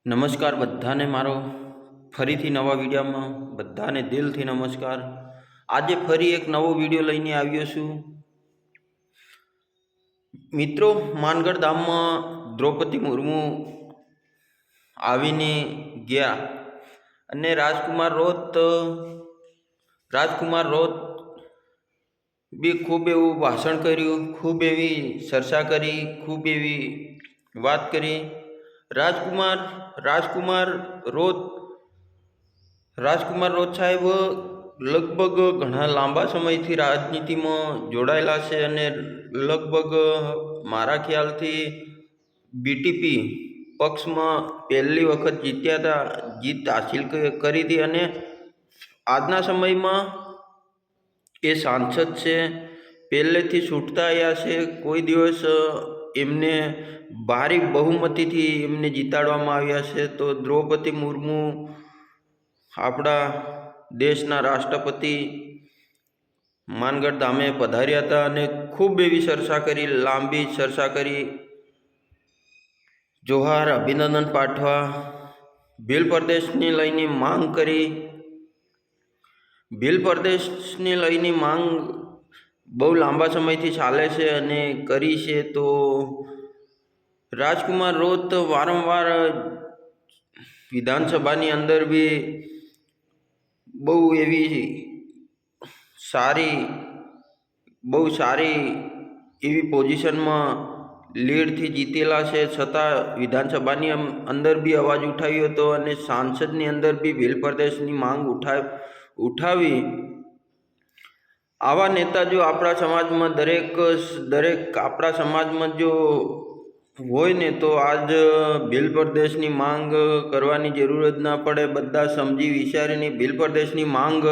નમસ્કાર બધાને મારો ફરીથી નવા વિડીયોમાં બધાને દિલથી નમસ્કાર। આજે ફરી એક નવો વિડીયો લઈને આવ્યો છું મિત્રો। માનગઢ ધામમાં દ્રૌપદી મુર્મુ આવીને ગયા અને રાજકુમાર રોત બી ખૂબ એવું ભાષણ કર્યું, ખૂબ એવી ચર્ચા કરી, ખૂબ એવી વાત કરી। રાજકુમાર રોત સાહેબ લગભગ ઘણા લાંબા સમયથી રાજનીતિમાં જોડાયેલા છે અને લગભગ મારા ખ્યાલથી બીટીપી પક્ષમાં પહેલી વખત જીત હાસિલ કરી હતી અને આજના સમયમાં એ સાંસદ છે। પહેલેથી છૂટતા આવ્યા છે। કોઈ દિવસ એમને ભારે બહુમતીથી એમને જીતાડવામાં આવ્યા છે। તો દ્રૌપદી મુર્મુ આપણા દેશના રાષ્ટ્રપતિ માનગઢ ધામે પધાર્યા હતા અને ખૂબ એવી ચર્ચા કરી, લાંબી ચર્ચા કરી, જોહાર અભિનંદન પાઠવા, ભીલ પ્રદેશને લઈને માંગ કરી। ભીલ પ્રદેશને લઈને માંગ બહુ લાંબા સમયથી ચાલે છે અને કરી છે। તો રાજકુમાર રોત વારંવાર વિધાનસભાની અંદર બી બહુ સારી એવી પોઝિશનમાં લીડથી જીતેલા છે, છતાં વિધાનસભાની અંદર બી અવાજ ઉઠાવ્યો હતો અને સાંસદની અંદર બી ભીલ પ્રદેશની માંગ ઉઠાવી। આવા નેતા જો આપણા સમાજમાં દરેક આપણા સમાજમાં જો હોય ને તો આજ ભીલ પ્રદેશની માંગ કરવાની જરૂર જ ના પડે। બધા સમજી વિચારીને ભીલ પ્રદેશની માંગ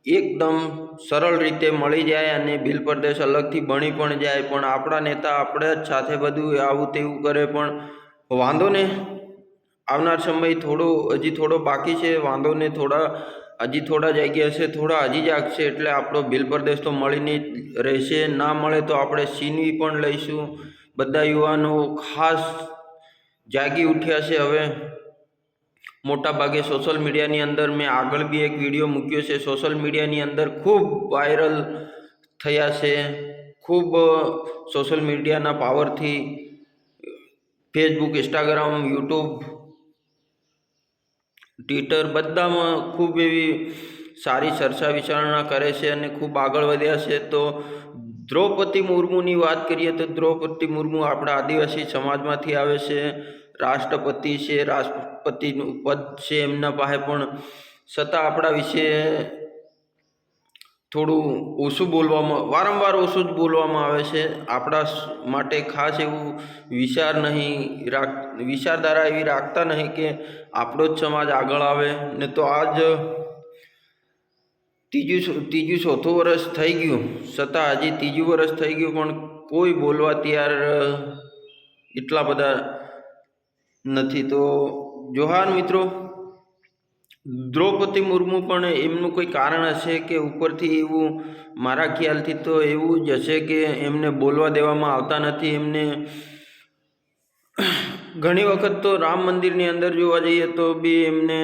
એકદમ સરળ રીતે મળી જાય અને ભીલ પ્રદેશ અલગથી બની પણ જાય। પણ આપણા નેતા આપણે જ સાથે બધું આવું તેવું કરે, પણ વાંધો ને આવનાર સમય હજી થોડો બાકી છે। વાંધો ને હજી થોડા જાગ્યા છે, થોડા હજી જાગશે એટલે આપણો ભીલ પ્રદેશ તો મળીને જ રહેશે। ના મળે તો આપણે છીનવી પણ લઈશું। બધા યુવાનો ખાસ જાગી ઉઠ્યા છે હવે મોટા ભાગે સોશિયલ મીડિયાની અંદર। મેં આગળ બી એક વિડીયો મૂક્યો છે, સોશિયલ મીડિયાની અંદર ખૂબ વાયરલ થયા છે। ખૂબ સોશિયલ મીડિયાના પાવરથી ફેસબુક, ઇન્સ્ટાગ્રામ, યુટ્યુબ, ટ્વિટર બધામાં ખૂબ એવી સારી ચર્ચા વિચારણા કરે છે અને ખૂબ આગળ વધ્યા છે। તો દ્રૌપદી મુર્મુની વાત કરીએ તો દ્રૌપદી મુર્મુ આપણા આદિવાસી સમાજમાંથી આવે છે, રાષ્ટ્રપતિ છે, રાષ્ટ્રપતિનું પદ છે એમના પાસે, પણ છતાં આપણા વિશે થોડું વારંવાર ઓછું જ બોલવામાં આવે છે। આપણા માટે ખાસ એવું વિચારધારા એવી રાખતા નહીં કે આપણો જ સમાજ આગળ આવે ને। તો આજ ત્રીજું ચોથું વર્ષ થઈ ગયું, છતાં હજી ત્રીજું વર્ષ થઈ ગયું પણ કોઈ બોલવા તૈયાર એટલા બધા નથી। તો જોહાર મિત્રો, દ્રૌપદી મુર્મુ પણ એમનું કોઈ કારણ હશે કે ઉપરથી એવું, મારા ખ્યાલથી તો એવું જ હશે કે એમને બોલવા દેવામાં આવતા નથી। એમને ઘણી વખત તો રામ મંદિરની અંદર જોવા જઈએ તો બી એમને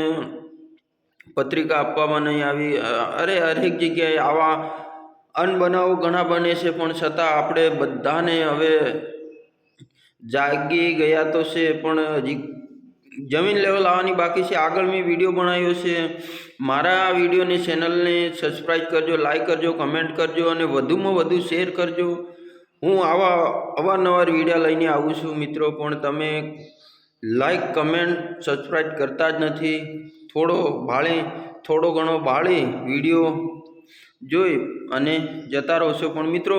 પત્રિકા આપવામાં નહીં આવી। હરેક જગ્યાએ આવા અનબનાવો ઘણા બને છે, પણ છતાં આપણે બધાને હવે જાગી ગયા તો છે, પણ હજી જમીન લેવલ આવવાની બાકી છે। આગળ મેં વિડીયો બનાવ્યો છે, મારા વિડીયોની ચેનલને સબસ્ક્રાઈબ કરજો, લાઈક કરજો, કમેન્ટ કરજો અને વધુમાં વધુ શેર કરજો। હું અવારનવાર વિડીયો લઈને આવું છું મિત્રો, પણ તમે લાઈક, કમેન્ટ, સબસ્ક્રાઈબ કરતા જ નથી। થોડો ઘણો ભાળી વિડીયો જોઈ અને જતા રહો છો। પણ મિત્રો,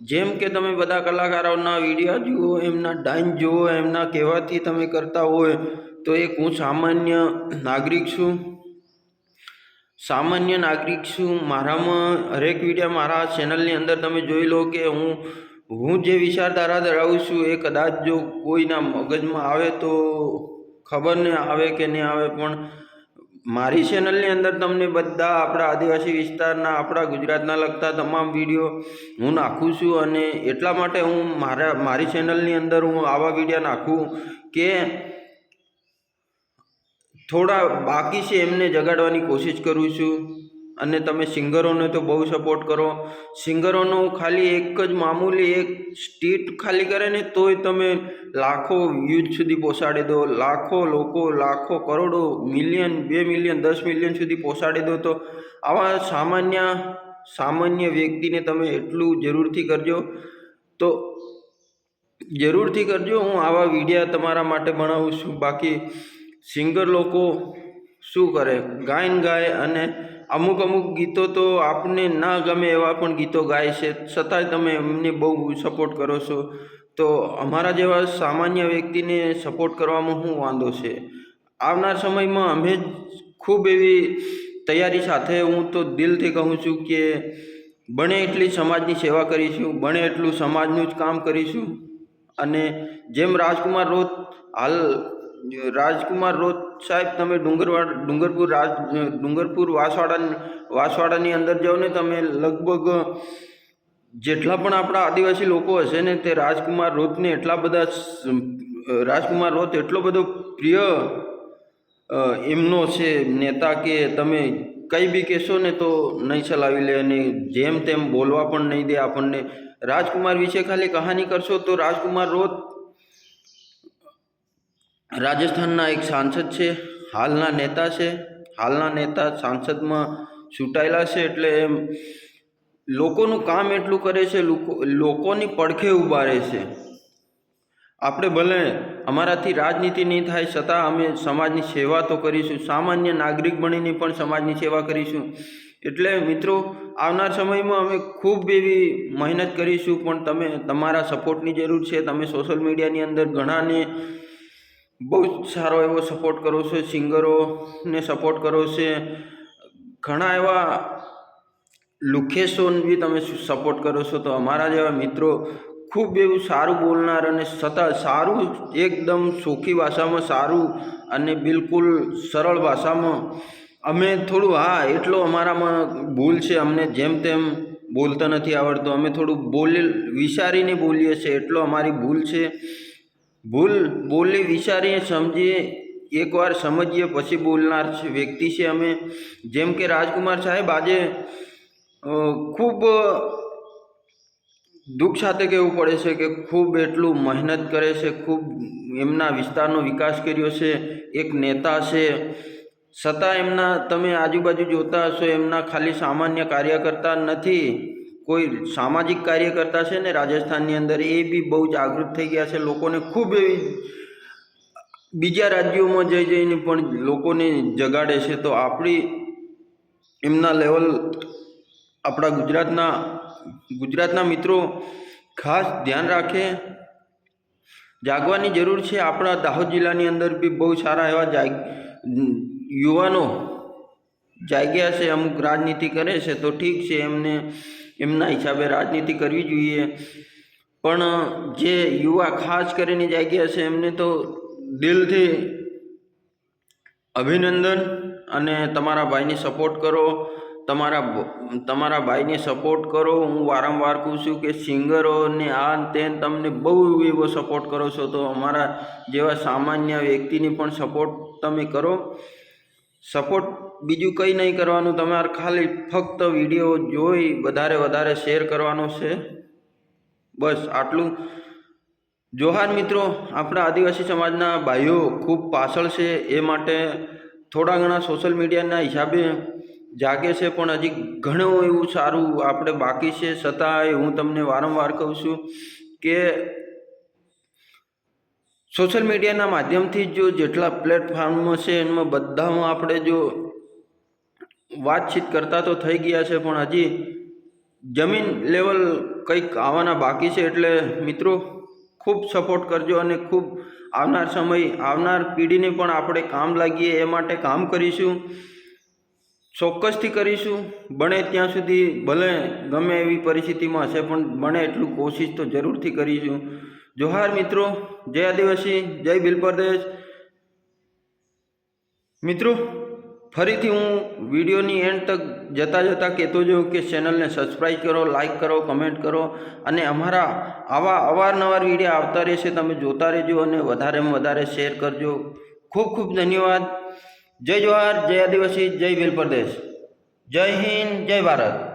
જેમ કે તમે બધા કલાકારોના વિડીયો જુઓ, એમના ડાન્સ જુઓ, એમના કહેવાથી તમે કરતા હોય તો એક હું સામાન્ય નાગરિક છું। મારામાં હરેક વિડીયો મારા ચેનલની અંદર તમે જોઈ લો કે હું જે વિચારધારા ધરાવું છું એ કદાચ જો કોઈના મગજમાં આવે તો ખબર નહીં આવે કે નહીં આવે, પણ મારી ચેનલની અંદર તમને બધા આપણા આદિવાસી વિસ્તારના, આપણા ગુજરાતના લગતા તમામ વિડીયો હું નાખું છું અને એટલા માટે હું મારી ચેનલની અંદર હું આવા વિડીયો નાખું કે થોડા બાકી છે એમને જગાડવાની કોશિશ કરું છું. અને તમે સિંગરોને તો બહુ સપોર્ટ કરો. સિંગરોનો ખાલી એક જ મામૂલી એક સ્ટેટ ખાલી કરે ને તોય તમે લાખો વ્યૂઝ સુધી પહોંચાડી દો, લાખો લોકો, લાખો કરોડો, મિલિયન, 2 મિલિયન, 10 મિલિયન સુધી પહોંચાડી દો. તો આવા સામાન્ય વ્યક્તિને તમે એટલું જરૂરથી કરજો. તો જરૂરથી કરજો. હું આવા વિડીયા તમારા માટે બનાવું છું. બાકી સિંગર લોકો શું કરે, ગાય અને અમુક ગીતો તો આપને ના ગમે એવા પણ ગીતો ગાય છે, છતાંય તમે એમને બહુ સપોર્ટ કરો છો. તો અમારા જેવા સામાન્ય વ્યક્તિને સપોર્ટ કરવામાં શું વાંધો છે? આવનાર સમયમાં અમે ખૂબ એવી તૈયારી સાથે, હું તો દિલથી કહું છું કે બને એટલી સમાજની સેવા કરીશું, બને એટલું સમાજનું જ કામ કરીશું. અને જેમ રાજકુમાર રોત સાહેબ, તમે ડુંગરપુર વાસવાડાની અંદર જાઓ ને, તમે લગભગ જેટલા પણ આપણા આદિવાસી લોકો હશે ને, તે રાજકુમાર રોત એટલો બધો પ્રિય એમનો છે નેતા કે તમે કંઈ બી કહેશો ને તો નહીં ચલાવી લે, અને જેમ તેમ બોલવા પણ નહીં દે આપણને. રાજકુમાર વિશે ખાલી કહાની કરશો તો રાજકુમાર રોત રાજસ્થાનના એક સાંસદ છે, હાલના નેતા સાંસદમાં ચૂંટાયેલા છે. એટલે એમ લોકોનું કામ એટલું કરે છે, લોકોની પડખે ઊભા રહે છે. આપણે ભલે અમારાથી રાજનીતિ નહીં થાય, છતાં અમે સમાજની સેવા તો કરીશું, સામાન્ય નાગરિક બનીને પણ સમાજની સેવા કરીશું. એટલે મિત્રો, આવનાર સમયમાં અમે ખૂબ એવી મહેનત કરીશું, પણ તમારા સપોર્ટની જરૂર છે. તમે સોશિયલ મીડિયાની અંદર ઘણાને બહુ સારો એવો સપોર્ટ કરો છો, સિંગરોને સપોર્ટ કરો છો, ઘણા એવા લુખેશોને બી તમે સપોર્ટ કરો છો. તો અમારા જેવા મિત્રો ખૂબ એવું સારું બોલનાર અને સતત સારું, એકદમ સોખી ભાષામાં સારું અને બિલકુલ સરળ ભાષામાં અમે થોડું, એટલો અમારામાં ભૂલ છે, અમને જેમ તેમ બોલતા નથી આવડતું, અમે થોડું વિચારીને બોલીએ છીએ, એટલો અમારી ભૂલ છે. બોલી વિચારીએ, સમજીએ, એકવાર સમજીએ પછી બોલનાર વ્યક્તિ છે અમે. જેમ કે રાજકુમાર સાહેબ આજે ખૂબ દુઃખ સાથે કહેવું પડે છે કે ખૂબ એટલું મહેનત કરે છે, ખૂબ એમના વિસ્તારનો વિકાસ કર્યો છે, એક નેતા છે, છતાં તમે આજુબાજુ જોતા હશો, એમના ખાલી સામાન્ય કાર્યકર્તા નથી, કોઈ સામાજિક કાર્યકર્તા છે ને રાજસ્થાનની અંદર, એ બી બહુ જાગૃત થઈ ગયા છે. લોકોને ખૂબ એવી બીજા રાજ્યોમાં જઈને પણ લોકોને જગાડે છે. તો એમના લેવલ આપણા ગુજરાતના મિત્રો ખાસ ધ્યાન રાખે, જાગવાની જરૂર છે. આપણા દાહોદ જિલ્લાની અંદર બી બહુ સારા એવા યુવાનો જાગ્યા છે. અમુક રાજનીતિ કરે છે તો ઠીક છે, એમના હિસાબે રાજનીતિ કરવી જોઈએ, પણ જે યુવા ખાસ કરીને જાગ્યા છે એમને તો દિલથી અભિનંદન. અને તમારા ભાઈને સપોર્ટ કરો, તમારા ભાઈને સપોર્ટ કરો. હું વારંવાર કહું છું કે સિંગરોને તમને બહુ એવો સપોર્ટ કરો છો, તો અમારા જેવા સામાન્ય વ્યક્તિને પણ સપોર્ટ તમે કરો. સપોર્ટ બીજું કંઈ નહીં કરવાનું, તમારે ખાલી ફક્ત વિડીયો જોઈ વધારે શેર કરવાનો છે, બસ આટલું. જોહાર મિત્રો, આપણા આદિવાસી સમાજના ભાઈઓ ખૂબ પાછળ છે, એ માટે થોડા ઘણા સોશિયલ મીડિયાના હિસાબે જાગે છે, પણ હજી ઘણું એવું સારું આપણે બાકી છે. છતાંય હું તમને વારંવાર કહું છું કે સોશિયલ મીડિયાના માધ્યમથી જેટલા પ્લેટફોર્મ છે એમાં બધામાં આપણે વાતચીત કરતા તો થઈ ગયા છે, પણ હજી જમીન લેવલ કંઈક આવવાના બાકી છે. એટલે મિત્રો ખૂબ સપોર્ટ કરજો, અને ખૂબ આવનાર પેઢીને પણ આપણે કામ લાગીએ એ માટે કામ કરીશું, ચોક્કસથી કરીશું. બને ત્યાં સુધી, ભલે ગમે એવી પરિસ્થિતિમાં હશે, પણ બને એટલું કોશિશ તો જરૂરથી કરીશું. જોહાર મિત્રો, જય આદિવાસી, જય ભીલ પ્રદેશ. મિત્રો ફરીથી હું વિડીયોની એન્ડ તક જતાં કહેતો જાઉં કે ચેનલને સબસ્ક્રાઈબ કરો, લાઈક કરો, કમેન્ટ કરો, અને અમારા આવા અવારનવાર વિડીયો આવતા રહેશે, તમે જોતા રહેજો અને વધારેમાં વધારે શેર કરજો. ખૂબ ખૂબ ધન્યવાદ. જય જોહાર, જય આદિવાસી, જય ભીલ પ્રદેશ, જય હિન્દ, જય ભારત.